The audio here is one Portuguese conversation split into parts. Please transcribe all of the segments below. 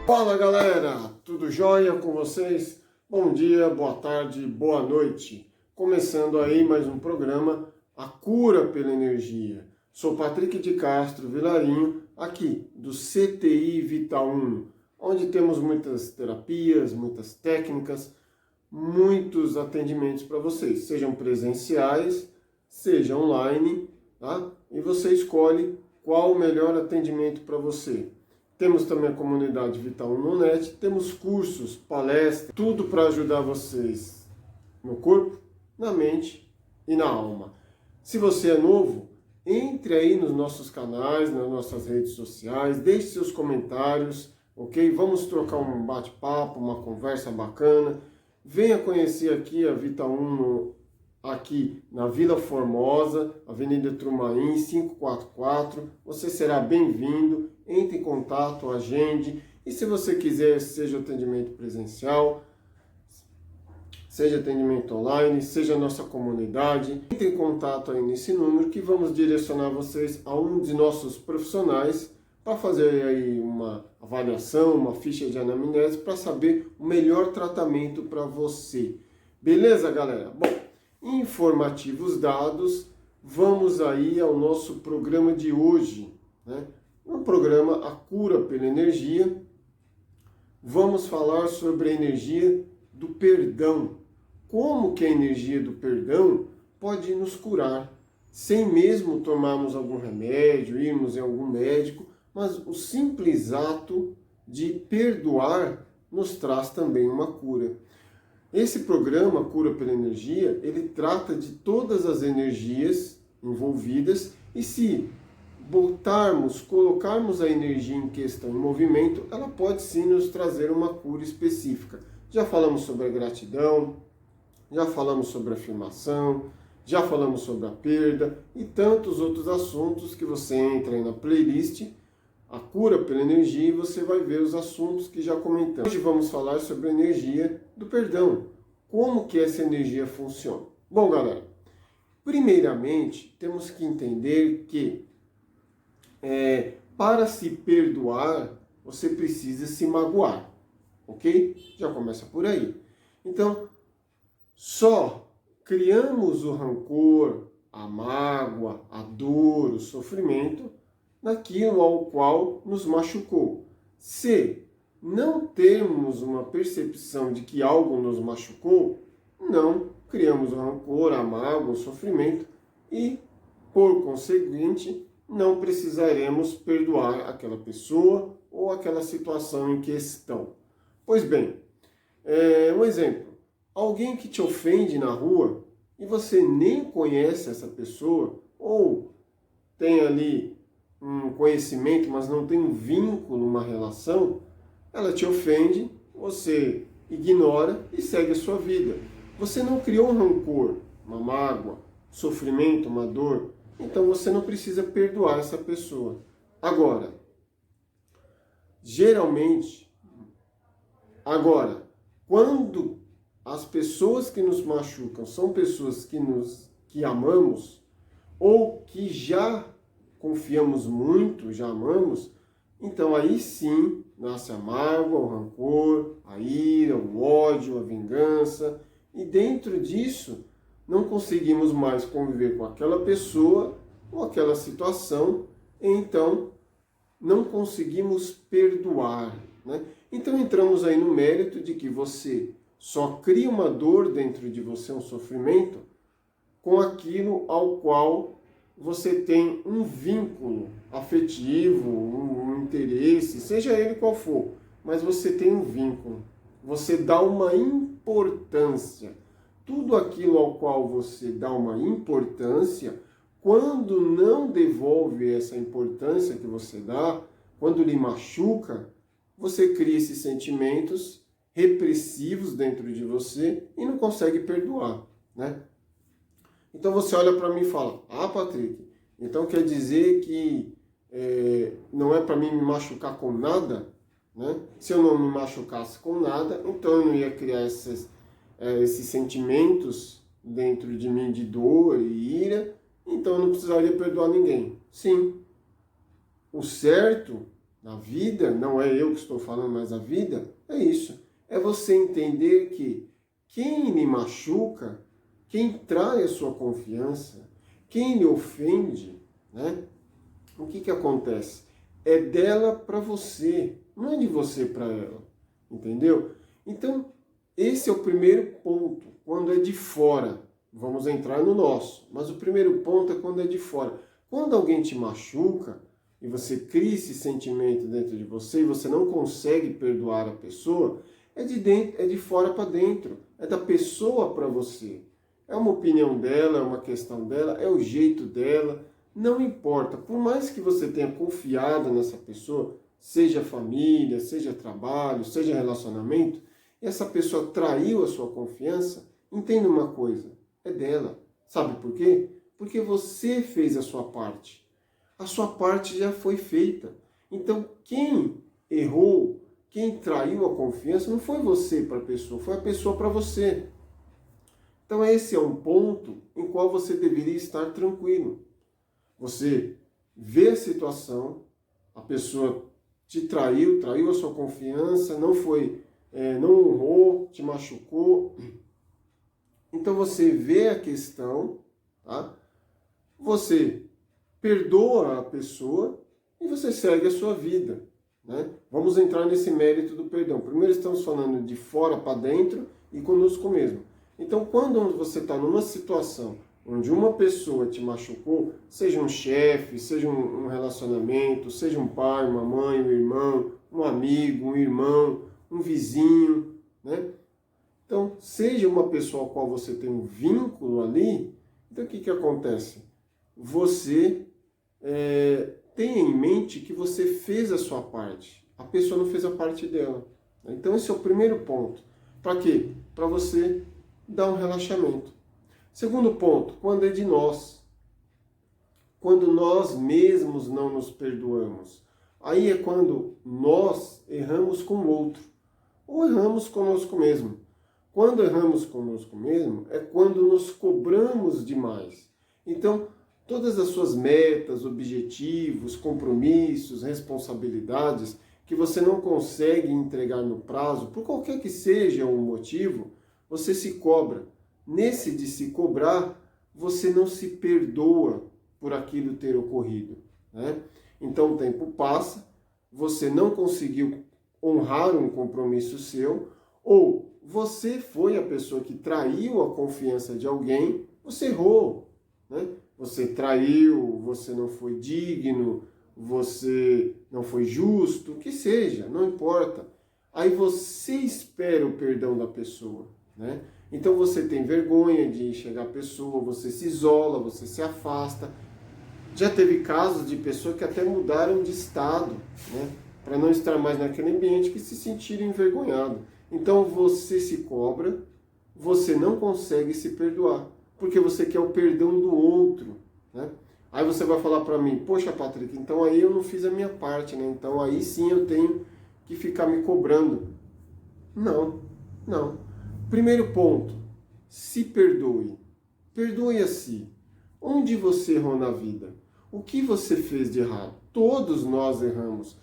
Fala galera, tudo jóia com vocês? Bom dia, boa tarde, boa noite. Começando aí mais um programa, A Cura pela Energia. Sou Patrick de Castro Vilarinho, aqui do CTI Vital 1, onde temos muitas terapias, muitas técnicas, muitos atendimentos para vocês, sejam presenciais, seja online, tá? E você escolhe qual o melhor atendimento para você. Temos também a comunidade Vital 1 no Net, temos cursos, palestras, tudo para ajudar vocês no corpo, na mente e na alma. Se você é novo, entre aí nos nossos canais, nas nossas redes sociais, deixe seus comentários, ok? Vamos trocar um bate-papo, uma conversa bacana. Venha conhecer aqui a Vital 1 aqui na Vila Formosa, Avenida Trumaim, 544. Você será bem-vindo. Entre em contato, agende. E se você quiser, seja atendimento presencial, seja atendimento online, seja a nossa comunidade, entre em contato aí nesse número que vamos direcionar vocês a um de nossos profissionais para fazer aí uma avaliação, uma ficha de anamnese para saber o melhor tratamento para você. Beleza, galera? Bom, informativos dados, vamos aí ao nosso programa de hoje, né? No programa A Cura pela Energia, vamos falar sobre a energia do perdão. Como que a energia do perdão pode nos curar, sem mesmo tomarmos algum remédio, irmos em algum médico, mas o simples ato de perdoar nos traz também uma cura. Esse programa, Cura pela Energia, ele trata de todas as energias envolvidas e se colocarmos a energia em questão em movimento, ela pode sim nos trazer uma cura específica. Já falamos sobre a gratidão, já falamos sobre a afirmação, já falamos sobre a perda e tantos outros assuntos que você entra aí na playlist, A Cura pela Energia, e você vai ver os assuntos que já comentamos. Hoje vamos falar sobre a energia do perdão. Como que essa energia funciona? Bom, galera, primeiramente temos que entender que para se perdoar, você precisa se magoar, ok? Já começa por aí. Então, só criamos o rancor, a mágoa, a dor, o sofrimento naquilo ao qual nos machucou. Se não termos uma percepção de que algo nos machucou, não criamos o rancor, a mágoa, o sofrimento e, por conseguinte, não precisaremos perdoar aquela pessoa ou aquela situação em questão. Pois bem, um exemplo, alguém que te ofende na rua e você nem conhece essa pessoa ou tem ali um conhecimento, mas não tem um vínculo, uma relação, ela te ofende, você ignora e segue a sua vida. Você não criou um rancor, uma mágoa, sofrimento, uma dor, então você não precisa perdoar essa pessoa. Agora, quando as pessoas que nos machucam são pessoas que amamos ou que já confiamos muito, já amamos, então aí sim nasce a mágoa, o rancor, a ira, o ódio, a vingança, e dentro disso não conseguimos mais conviver com aquela pessoa ou aquela situação, então não conseguimos perdoar, né? Então entramos aí no mérito de que você só cria uma dor dentro de você, um sofrimento, com aquilo ao qual você tem um vínculo afetivo, um interesse, seja ele qual for, mas você tem um vínculo. você dá uma importância. Tudo aquilo ao qual você dá uma importância, quando não devolve essa importância que você dá, quando lhe machuca, você cria esses sentimentos repressivos dentro de você e não consegue perdoar, né? Então você olha para mim e fala, Patrick, então quer dizer que não é para mim me machucar com nada? Né? Se eu não me machucasse com nada, então eu não ia criar esses sentimentos dentro de mim de dor e ira, então eu não precisaria perdoar ninguém. Sim, o certo na vida, não é eu que estou falando, mas a vida, é isso. É você entender que quem lhe machuca, quem trai a sua confiança, quem lhe ofende, né? O que acontece? É dela para você, não é de você para ela, entendeu? Então, esse é o primeiro ponto, quando é de fora. Vamos entrar no nosso, mas o primeiro ponto é quando é de fora. Quando alguém te machuca e você cria esse sentimento dentro de você e você não consegue perdoar a pessoa, é de dentro, é de fora para dentro, é da pessoa para você. É uma opinião dela, é uma questão dela, é o jeito dela, não importa. Por mais que você tenha confiado nessa pessoa, seja família, seja trabalho, seja relacionamento, e essa pessoa traiu a sua confiança, entenda uma coisa, é dela. Sabe por quê? Porque você fez a sua parte. A sua parte já foi feita. Então, quem errou, quem traiu a confiança, não foi você para a pessoa, foi a pessoa para você. Então, esse é um ponto em qual você deveria estar tranquilo. Você vê a situação, a pessoa te traiu a sua confiança, não honrou, te machucou. Então você vê a questão, tá? Você perdoa a pessoa e você segue a sua vida, né? Vamos entrar nesse mérito do perdão. Primeiro estamos falando de fora para dentro e conosco mesmo. Então quando você está numa situação onde uma pessoa te machucou, seja um chefe, seja um relacionamento, seja um pai, uma mãe, um irmão, um amigo, um irmão, um vizinho, né? Então, seja uma pessoa com a qual você tem um vínculo ali, então o que acontece? Você tenha em mente que você fez a sua parte, a pessoa não fez a parte dela. Então, esse é o primeiro ponto. Para quê? Para você dar um relaxamento. Segundo ponto, quando é de nós. Quando nós mesmos não nos perdoamos. Aí é quando nós erramos com o outro. Ou erramos conosco mesmo. Quando erramos conosco mesmo, é quando nos cobramos demais. Então, todas as suas metas, objetivos, compromissos, responsabilidades que você não consegue entregar no prazo, por qualquer que seja o motivo, você se cobra. Nesse de se cobrar, você não se perdoa por aquilo ter ocorrido, né? Então o tempo passa, você não conseguiu honrar um compromisso seu, ou você foi a pessoa que traiu a confiança de alguém, você errou, né? Você traiu, você não foi digno, você não foi justo, o que seja, não importa. Aí você espera o perdão da pessoa, né? Então você tem vergonha de enxergar a pessoa, você se isola, você se afasta. Já teve casos de pessoas que até mudaram de estado, né? Para não estar mais naquele ambiente, que se sentiram envergonhados. Então você se cobra, você não consegue se perdoar, porque você quer o perdão do outro, né? Aí você vai falar para mim, poxa Patrick, então aí eu não fiz a minha parte, né? Então aí sim eu tenho que ficar me cobrando. Não, não. Primeiro ponto, se perdoe. Perdoe a si. Onde você errou na vida? O que você fez de errado? Todos nós erramos.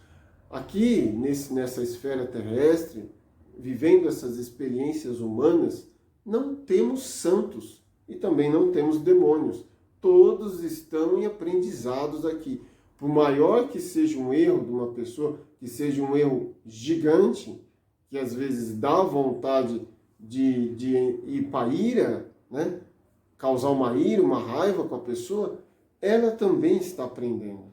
Aqui, nessa esfera terrestre, vivendo essas experiências humanas, não temos santos e também não temos demônios. Todos estão em aprendizados aqui. Por maior que seja um erro de uma pessoa, que seja um erro gigante, que às vezes dá vontade de ir para a ira, né? Causar uma ira, uma raiva com a pessoa, ela também está aprendendo.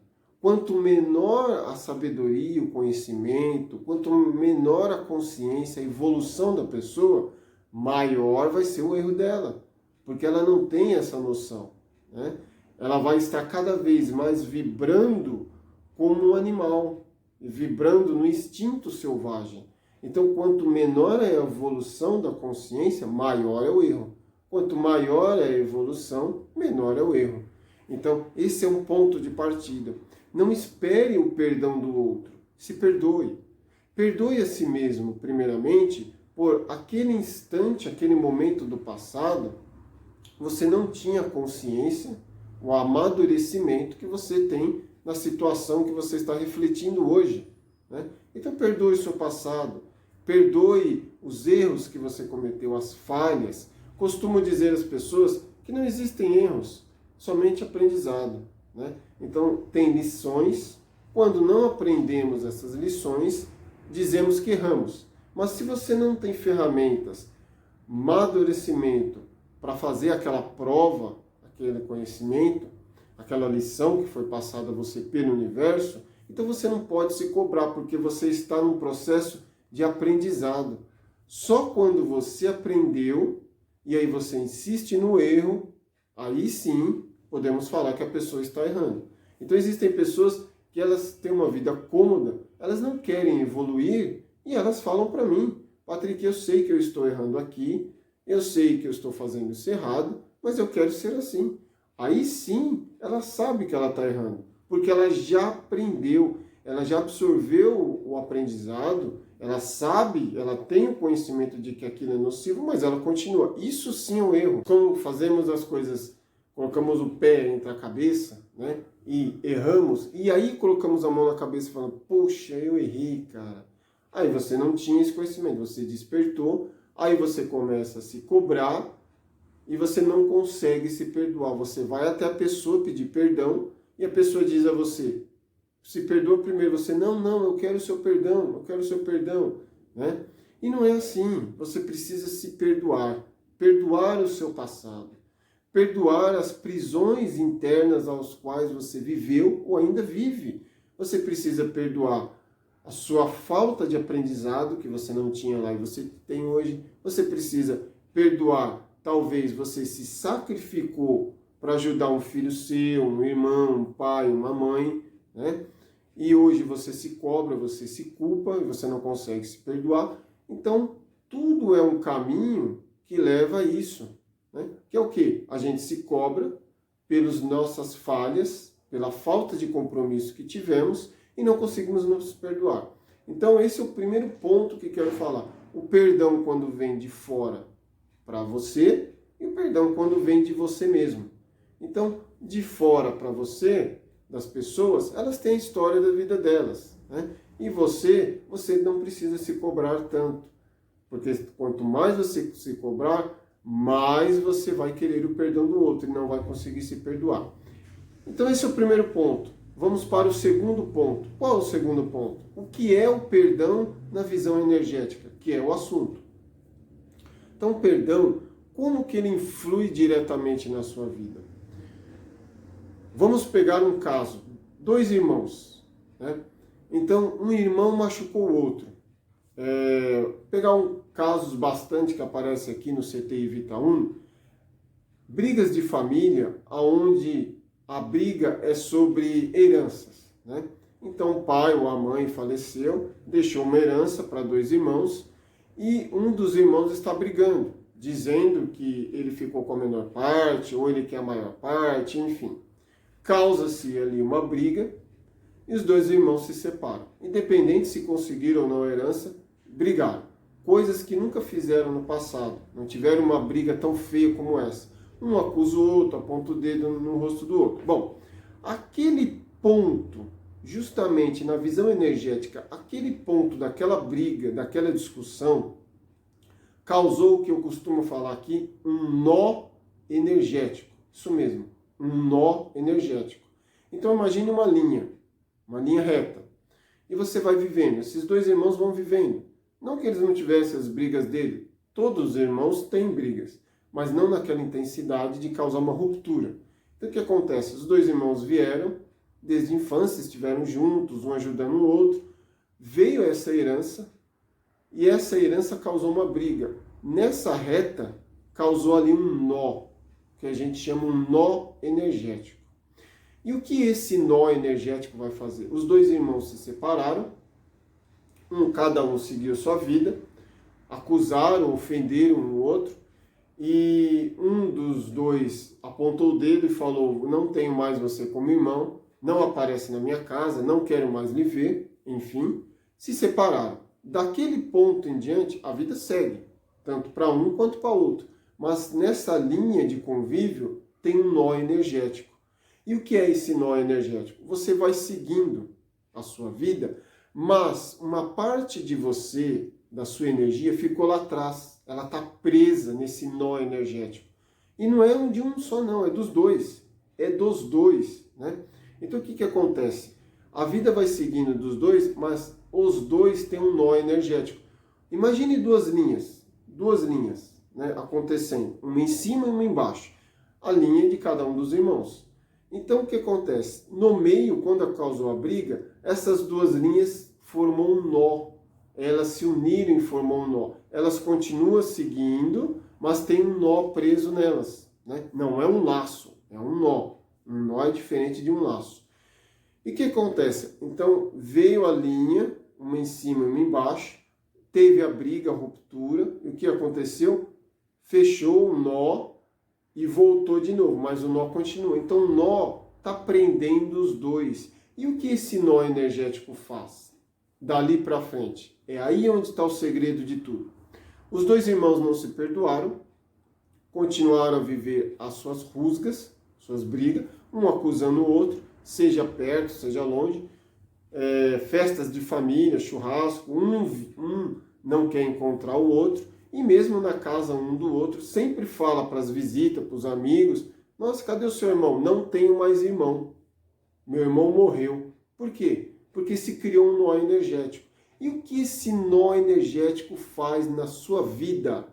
quanto menor a sabedoria, o conhecimento, quanto menor a consciência, a evolução da pessoa, maior vai ser o erro dela, porque ela não tem essa noção, né? Ela vai estar cada vez mais vibrando como um animal, vibrando no instinto selvagem. Então, quanto menor é a evolução da consciência, maior é o erro. Quanto maior é a evolução, menor é o erro. Então, esse é um ponto de partida. Não espere o perdão do outro, se perdoe. Perdoe a si mesmo, primeiramente, por aquele instante, aquele momento do passado, você não tinha consciência, o amadurecimento que você tem na situação que você está refletindo hoje, né? Então perdoe o seu passado, perdoe os erros que você cometeu, as falhas. Costumo dizer às pessoas que não existem erros, somente aprendizado, né? Então tem lições, quando não aprendemos essas lições, dizemos que erramos. Mas se você não tem ferramentas, amadurecimento para fazer aquela prova, aquele conhecimento, aquela lição que foi passada a você pelo universo, então você não pode se cobrar, porque você está num processo de aprendizado. Só quando você aprendeu, e aí você insiste no erro, aí sim podemos falar que a pessoa está errando. Então existem pessoas que elas têm uma vida cômoda, elas não querem evoluir, e elas falam para mim: Patrick, eu sei que eu estou errando aqui, eu sei que eu estou fazendo isso errado, mas eu quero ser assim. Aí sim, ela sabe que ela está errando, porque ela já aprendeu, ela já absorveu o aprendizado, ela sabe, ela tem o conhecimento de que aquilo é nocivo, mas ela continua. Isso sim é um erro. Quando fazemos as coisas, colocamos o pé entre a cabeça, né, e erramos, e aí colocamos a mão na cabeça e falamos: poxa, eu errei, cara. Aí você não tinha esse conhecimento, você despertou, aí você começa a se cobrar, e você não consegue se perdoar. Você vai até a pessoa pedir perdão e a pessoa diz a você: se perdoa primeiro. Você: não, eu quero o seu perdão, eu quero o seu perdão, né? E não é assim. Você precisa se perdoar, perdoar o seu passado, perdoar as prisões internas aos quais você viveu ou ainda vive. Você precisa perdoar a sua falta de aprendizado que você não tinha lá e você tem hoje. Você precisa perdoar. Talvez você se sacrificou para ajudar um filho seu, um irmão, um pai, uma mãe, né? E hoje você se cobra, você se culpa e você não consegue se perdoar. Então, tudo é um caminho que leva a isso, né? Que é o quê? A gente se cobra pelas nossas falhas, pela falta de compromisso que tivemos e não conseguimos nos perdoar. Então, esse é o primeiro ponto que quero falar. O perdão, quando vem de fora para você, e o perdão quando vem de você mesmo. Então, de fora para você, das pessoas, elas têm a história da vida delas, né? E você não precisa se cobrar tanto, porque quanto mais você se cobrar, mais você vai querer o perdão do outro e não vai conseguir se perdoar. Então esse é o primeiro ponto. Vamos para o segundo ponto. Qual é o segundo ponto? O que é o perdão na visão energética, que é o assunto. Então, o perdão, como que ele influi diretamente na sua vida? Vamos pegar um caso, 2 irmãos, né? Então, um irmão machucou o outro. Pegar casos bastante que aparecem aqui no CTI Vita 1, brigas de família, onde a briga é sobre heranças, né? Então, o pai ou a mãe faleceu, deixou uma herança para 2 irmãos, e um dos irmãos está brigando, dizendo que ele ficou com a menor parte, ou ele quer a maior parte, enfim. Causa-se ali uma briga, e os 2 irmãos se separam. Independente se conseguiram ou não a herança, brigaram. Coisas que nunca fizeram no passado, não tiveram uma briga tão feia como essa. Um acusa o outro, aponta o dedo no rosto do outro. Bom, aquele ponto, justamente na visão energética, aquele ponto daquela briga, daquela discussão, causou o que eu costumo falar aqui, um nó energético. Isso mesmo, um nó energético. Então imagine uma linha reta. E você vai vivendo, esses 2 irmãos vão vivendo. Não que eles não tivessem as brigas dele, todos os irmãos têm brigas, mas não naquela intensidade de causar uma ruptura. Então o que acontece? Os 2 irmãos vieram, desde a infância estiveram juntos, um ajudando o outro. Veio essa herança e essa herança causou uma briga. Nessa reta, causou ali um nó, que a gente chama um nó energético. E o que esse nó energético vai fazer? Os dois irmãos se separaram, cada um seguiu sua vida, acusaram, ofenderam um outro, e um dos dois apontou o dedo e falou: não tenho mais você como irmão, não aparece na minha casa, não quero mais lhe ver, enfim, se separaram. Daquele ponto em diante, a vida segue, tanto para um quanto para outro. Mas nessa linha de convívio tem um nó energético. E o que é esse nó energético? Você vai seguindo a sua vida, mas uma parte de você, da sua energia, ficou lá atrás. Ela está presa nesse nó energético. E não é de um só não, é dos dois. É dos dois, né? Então o que acontece? A vida vai seguindo dos dois, mas os dois têm um nó energético. Imagine duas linhas, né, acontecendo, uma em cima e uma embaixo. A linha de cada um dos irmãos. Então o que acontece? No meio, quando causou a briga, essas duas linhas formam um nó. Elas se uniram e formam um nó. Elas continuam seguindo, mas tem um nó preso nelas, né? Não é um laço, é um nó. Um nó é diferente de um laço. E o que acontece? Então veio a linha, uma em cima e uma embaixo, teve a briga, a ruptura, e o que aconteceu? Fechou o nó e voltou de novo, mas o nó continua. Então o nó está prendendo os dois. E o que esse nó energético faz? Dali para frente. É aí onde está o segredo de tudo. Os dois irmãos não se perdoaram, continuaram a viver as suas rusgas, suas brigas, um acusando o outro, seja perto, seja longe, festas de família, churrasco, um não quer encontrar o outro, e mesmo na casa um do outro, sempre fala para as visitas, para os amigos: nossa, cadê o seu irmão? Não tenho mais irmão. Meu irmão morreu. Por quê? Porque se criou um nó energético. E o que esse nó energético faz na sua vida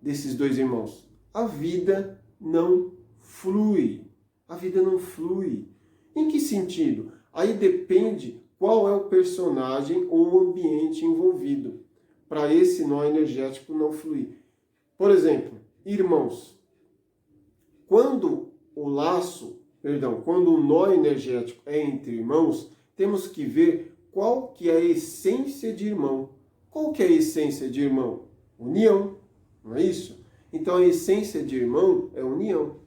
desses dois irmãos? A vida não flui. A vida não flui. Em que sentido? Aí depende qual é o personagem ou o ambiente envolvido para esse nó energético não fluir. Por exemplo, irmãos. Quando o nó energético é entre irmãos, temos que ver qual que é a essência de irmão. Qual que é a essência de irmão? União, não é isso? Então a essência de irmão é união,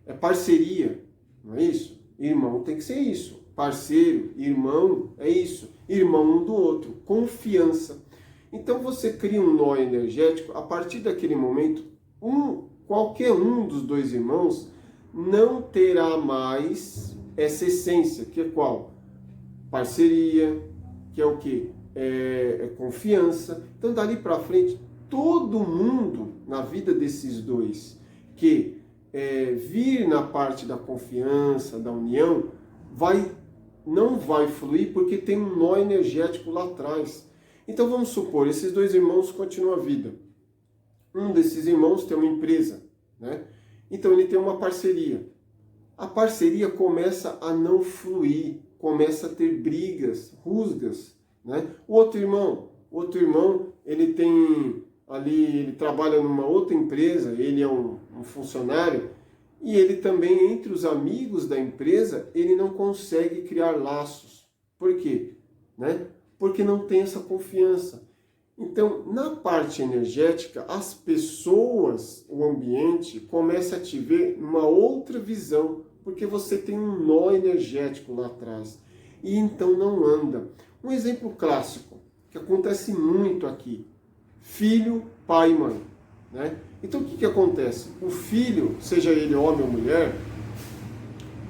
é parceria, não é isso? Irmão tem que ser isso, parceiro, irmão é isso, irmão um do outro, confiança. Então você cria um nó energético, a partir daquele momento, qualquer um dos dois irmãos não terá mais essa essência, que é qual? Parceria, que é o quê? É confiança. Então dali para frente, todo mundo na vida desses dois que vir na parte da confiança, da união, não vai fluir porque tem um nó energético lá atrás. Então vamos supor, esses dois irmãos continuam a vida. Um desses irmãos tem uma empresa, né? Então ele tem uma parceria. A parceria começa a não fluir, começa a ter brigas, rusgas, né? O outro irmão, ele tem ali, ele trabalha numa outra empresa, ele é um funcionário, e ele também, entre os amigos da empresa, ele não consegue criar laços. Por quê? Né? Porque não tem essa confiança. Então, na parte energética, as pessoas, o ambiente, começa a te ver numa outra visão, porque você tem um nó energético lá atrás. E então não anda. Um exemplo clássico, que acontece muito aqui: filho, pai e mãe. Né? Então o que acontece? O filho, seja ele homem ou mulher,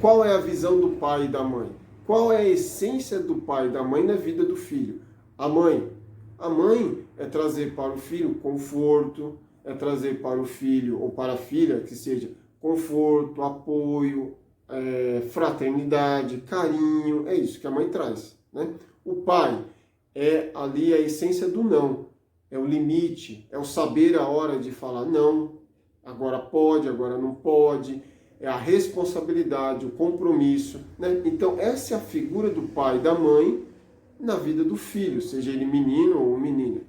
qual é a visão do pai e da mãe? Qual é a essência do pai e da mãe na vida do filho? A mãe é trazer para o filho conforto, é trazer para o filho ou para a filha que seja conforto, apoio, fraternidade, carinho, é isso que a mãe traz. Né? O pai é ali a essência do não, é o limite, é o saber a hora de falar não, agora pode, agora não pode. é a responsabilidade, o compromisso, né? Então essa é a figura do pai e da mãe na vida do filho, seja ele menino ou menina.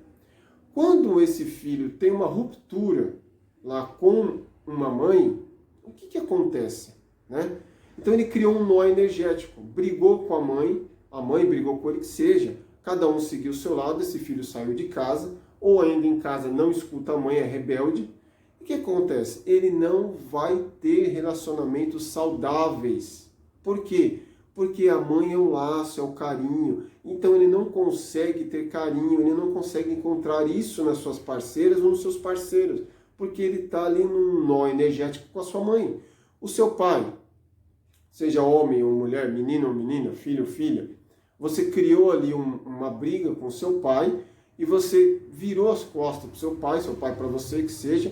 Quando esse filho tem uma ruptura lá com uma mãe, o que acontece, né? Então ele criou um nó energético, brigou com a mãe brigou com ele, que seja, cada um seguiu o seu lado, esse filho saiu de casa, ou ainda em casa não escuta a mãe, é rebelde. O que acontece? Ele não vai ter relacionamentos saudáveis. Por quê? Porque a mãe é o laço, é o carinho. Então ele não consegue ter carinho, ele não consegue encontrar isso nas suas parceiras ou nos seus parceiros, porque ele está ali num nó energético com a sua mãe. O seu pai, seja homem ou mulher, menino ou menina, filho ou filha, você criou ali uma briga com o seu pai e você virou as costas para o seu pai para você, que seja.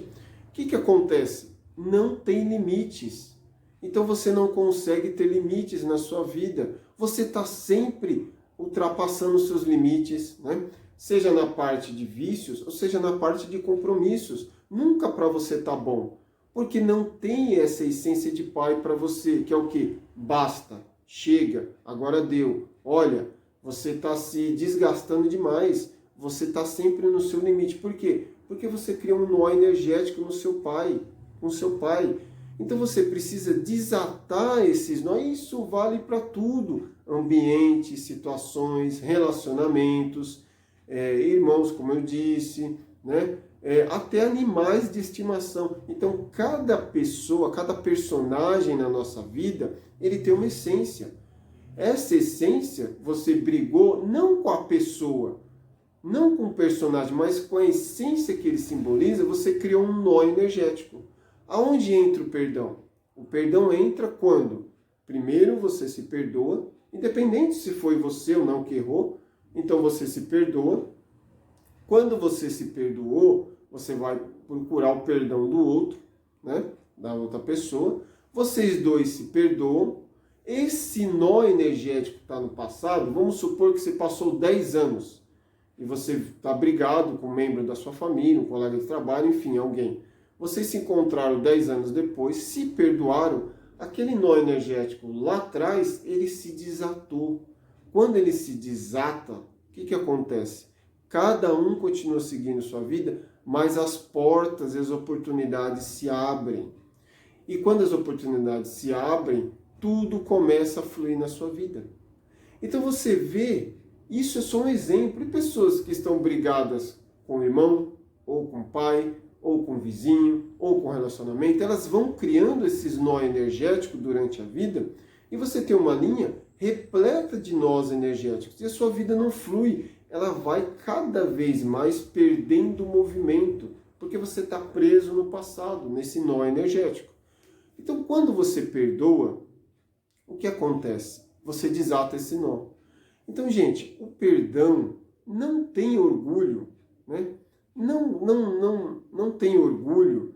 O que acontece? Não tem limites. Então você não consegue ter limites na sua vida. Você está sempre ultrapassando os seus limites, né? Seja na parte de vícios ou seja na parte de compromissos. Nunca para você tá bom. Porque não tem essa essência de pai para você, que é o quê? Basta, chega, agora deu. Olha, você está se desgastando demais. Você está sempre no seu limite. Por quê? Porque você cria um nó energético no seu pai, com seu pai. Então você precisa desatar esses nós. Isso vale para tudo. Ambiente, situações, relacionamentos, irmãos, como eu disse, né? Até animais de estimação. Então cada pessoa, cada personagem na nossa vida, ele tem uma essência. Essa essência, você brigou não com a pessoa, não com o personagem, mas com a essência que ele simboliza, você criou um nó energético. Aonde entra o perdão? O perdão entra quando? Primeiro você se perdoa, independente se foi você ou não que errou, então você se perdoa. Quando você se perdoou, você vai procurar o perdão do outro, né? Da outra pessoa. Vocês dois se perdoam. Esse nó energético que está no passado, vamos supor que você passou 10 anos e você está brigado com um membro da sua família, um colega de trabalho, enfim, alguém. Vocês se encontraram 10 anos depois, se perdoaram, aquele nó energético lá atrás, ele se desatou. Quando ele se desata, o que acontece? Cada um continua seguindo sua vida, mas as portas e as oportunidades se abrem. E quando as oportunidades se abrem, tudo começa a fluir na sua vida. Então você vê, isso é só um exemplo de pessoas que estão brigadas com o irmão, ou com o pai, ou com o vizinho, ou com o relacionamento, elas vão criando esses nó energéticos durante a vida, e você tem uma linha repleta de nós energéticos, e a sua vida não flui, ela vai cada vez mais perdendo o movimento, porque você está preso no passado, nesse nó energético. Então, quando você perdoa, o que acontece? Você desata esse nó. Então, gente, o perdão não tem orgulho, né? Não tem orgulho.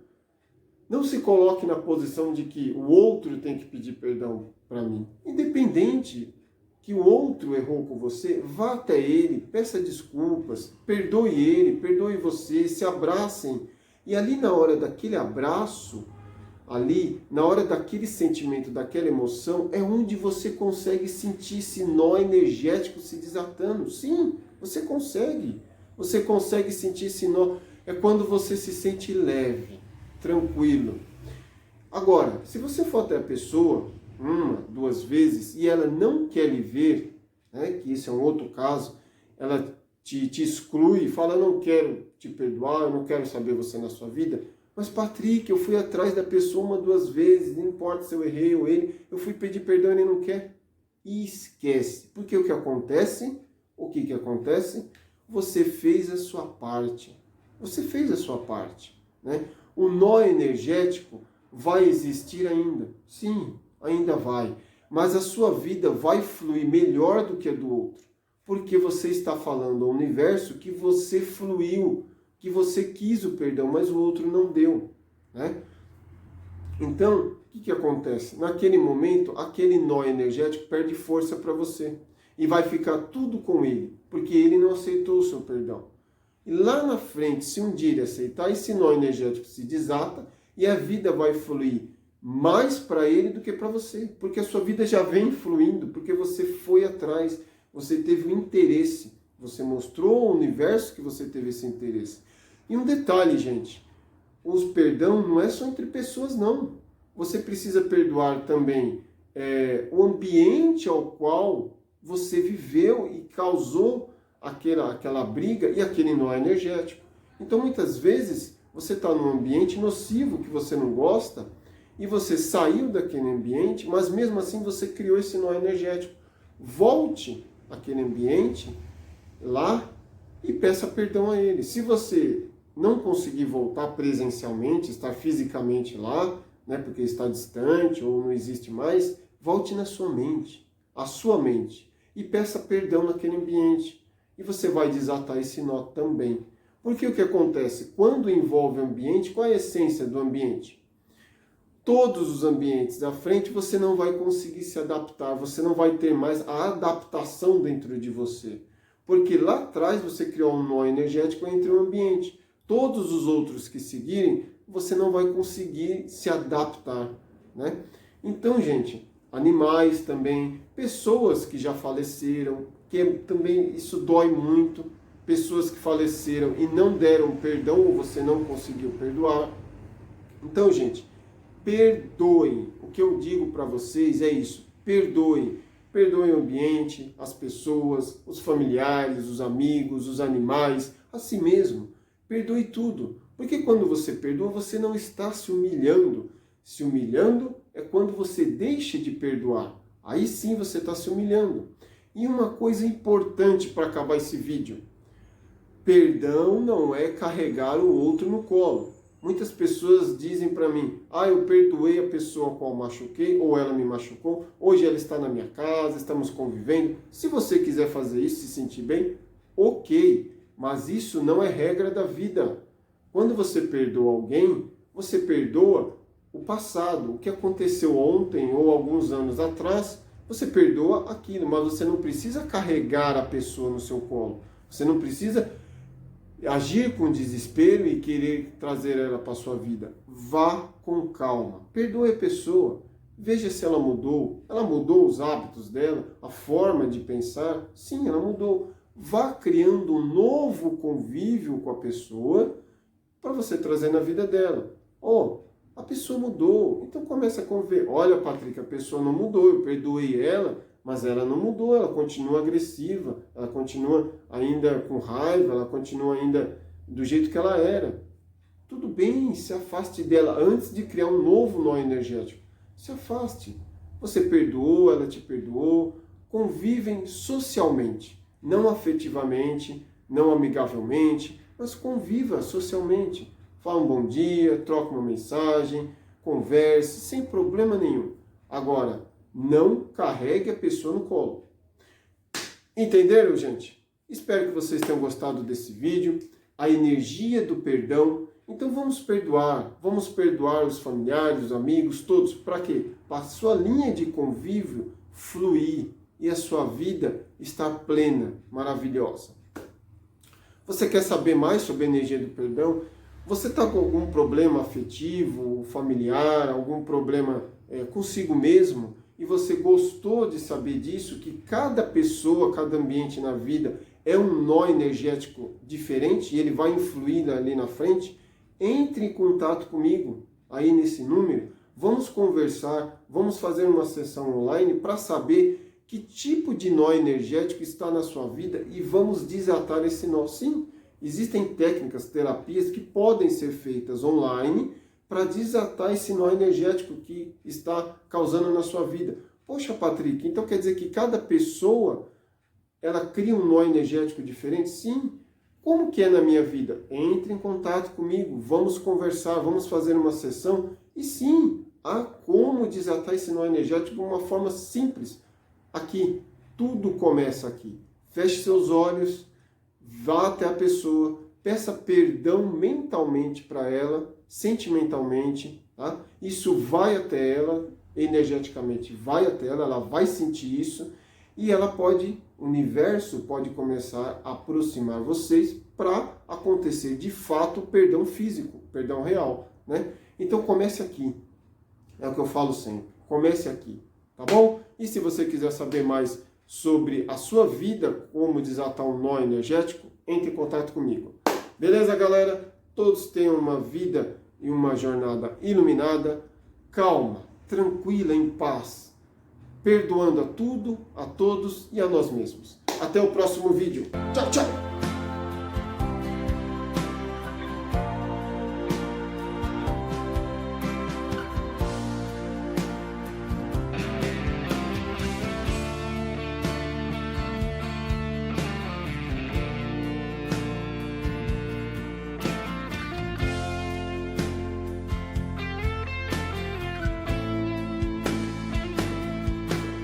Não se coloque na posição de que o outro tem que pedir perdão para mim. Independente que o outro errou com você, vá até ele, peça desculpas, perdoe ele, perdoe você, se abracem. E ali na hora daquele abraço, ali, na hora daquele sentimento, daquela emoção, é onde você consegue sentir esse nó energético se desatando. Sim, você consegue. Você consegue sentir esse nó. É quando você se sente leve, tranquilo. Agora, se você for até a pessoa, 1, 2 vezes, e ela não quer lhe ver, né, que isso é um outro caso, ela te exclui, fala, eu não quero te perdoar, eu não quero saber você na sua vida. Mas, Patrick, eu fui atrás da pessoa 1, 2 vezes, não importa se eu errei ou ele, eu fui pedir perdão e ele não quer. E esquece. Porque o que acontece? O que acontece? Você fez a sua parte. Você fez a sua parte, né? O nó energético vai existir ainda. Sim, ainda vai. Mas a sua vida vai fluir melhor do que a do outro. Porque você está falando ao universo que você fluiu, que você quis o perdão, mas o outro não deu, né? Então, o que acontece? Naquele momento, aquele nó energético perde força para você. E vai ficar tudo com ele, porque ele não aceitou o seu perdão. E lá na frente, se um dia ele aceitar, esse nó energético se desata e a vida vai fluir mais para ele do que para você, porque a sua vida já vem fluindo, porque você foi atrás, você teve um interesse, você mostrou ao universo que você teve esse interesse. E um detalhe, gente, o perdão não é só entre pessoas, não. Você precisa perdoar também o ambiente ao qual você viveu e causou aquela briga e aquele nó energético. Então, muitas vezes, você está num ambiente nocivo que você não gosta e você saiu daquele ambiente, mas mesmo assim você criou esse nó energético. Volte àquele ambiente lá e peça perdão a ele. Se você não conseguir voltar presencialmente, estar fisicamente lá, né, porque está distante ou não existe mais, volte na sua mente, a sua mente, e peça perdão naquele ambiente. E você vai desatar esse nó também. Porque o que acontece? Quando envolve o ambiente, qual é a essência do ambiente? Todos os ambientes da frente você não vai conseguir se adaptar, você não vai ter mais a adaptação dentro de você. Porque lá atrás você criou um nó energético entre o ambiente. Todos os outros que seguirem, você não vai conseguir se adaptar, né? Então, gente, animais também, pessoas que já faleceram, que também isso dói muito, pessoas que faleceram e não deram perdão ou você não conseguiu perdoar. Então, gente, perdoem. O que eu digo para vocês é isso, perdoem. Perdoem o ambiente, as pessoas, os familiares, os amigos, os animais, a si mesmo. Perdoe tudo. Porque quando você perdoa, você não está se humilhando. Se humilhando é quando você deixa de perdoar. Aí sim você está se humilhando. E uma coisa importante para acabar esse vídeo. Perdão não é carregar o outro no colo. Muitas pessoas dizem para mim, eu perdoei a pessoa a qual machuquei, ou ela me machucou, hoje ela está na minha casa, estamos convivendo. Se você quiser fazer isso, se sentir bem, ok, mas isso não é regra da vida. Quando você perdoa alguém, você perdoa o passado, o que aconteceu ontem ou alguns anos atrás, você perdoa aquilo, mas você não precisa carregar a pessoa no seu colo. Você não precisa agir com desespero e querer trazer ela para a sua vida. Vá com calma. Perdoe a pessoa. Veja se ela mudou. Ela mudou os hábitos dela, a forma de pensar? Sim, ela mudou. Vá criando um novo convívio com a pessoa para você trazer na vida dela. A pessoa mudou. Então começa a conviver. Olha, Patrick, a pessoa não mudou. Eu perdoei ela, mas ela não mudou, ela continua agressiva, ela continua ainda com raiva, ela continua ainda do jeito que ela era. Tudo bem, se afaste dela antes de criar um novo nó energético. Se afaste. Você perdoou, ela te perdoou, convivem socialmente, não afetivamente, não amigavelmente, mas conviva socialmente. Fala um bom dia, troca uma mensagem, converse, sem problema nenhum. Agora, não carregue a pessoa no colo. Entenderam, gente? Espero que vocês tenham gostado desse vídeo. A energia do perdão. Então vamos perdoar os familiares, os amigos, todos. Para quê? Para a sua linha de convívio fluir e a sua vida estar plena, maravilhosa. Você quer saber mais sobre a energia do perdão? Você está com algum problema afetivo, familiar, algum problema consigo mesmo? E você gostou de saber disso, que cada pessoa, cada ambiente na vida é um nó energético diferente e ele vai influir ali na frente, entre em contato comigo aí nesse número, vamos conversar, vamos fazer uma sessão online para saber que tipo de nó energético está na sua vida e vamos desatar esse nó. Sim, existem técnicas, terapias que podem ser feitas online para desatar esse nó energético que está causando na sua vida. Poxa, Patrick, então quer dizer que cada pessoa, ela cria um nó energético diferente? Sim. Como que é na minha vida? Entre em contato comigo, vamos conversar, vamos fazer uma sessão. E sim, há como desatar esse nó energético de uma forma simples. Aqui, tudo começa aqui. Feche seus olhos, vá até a pessoa, peça perdão mentalmente para ela, sentimentalmente, tá? Isso vai até ela, energeticamente vai até ela, ela vai sentir isso e ela pode, o universo pode começar a aproximar vocês para acontecer de fato o perdão físico, perdão real, né? Então comece aqui. É o que eu falo sempre. Comece aqui, tá bom? E se você quiser saber mais sobre a sua vida, como desatar um nó energético, entre em contato comigo. Beleza, galera? Todos tenham uma vida e uma jornada iluminada, calma, tranquila, em paz, perdoando a tudo, a todos e a nós mesmos. Até o próximo vídeo. Tchau, tchau!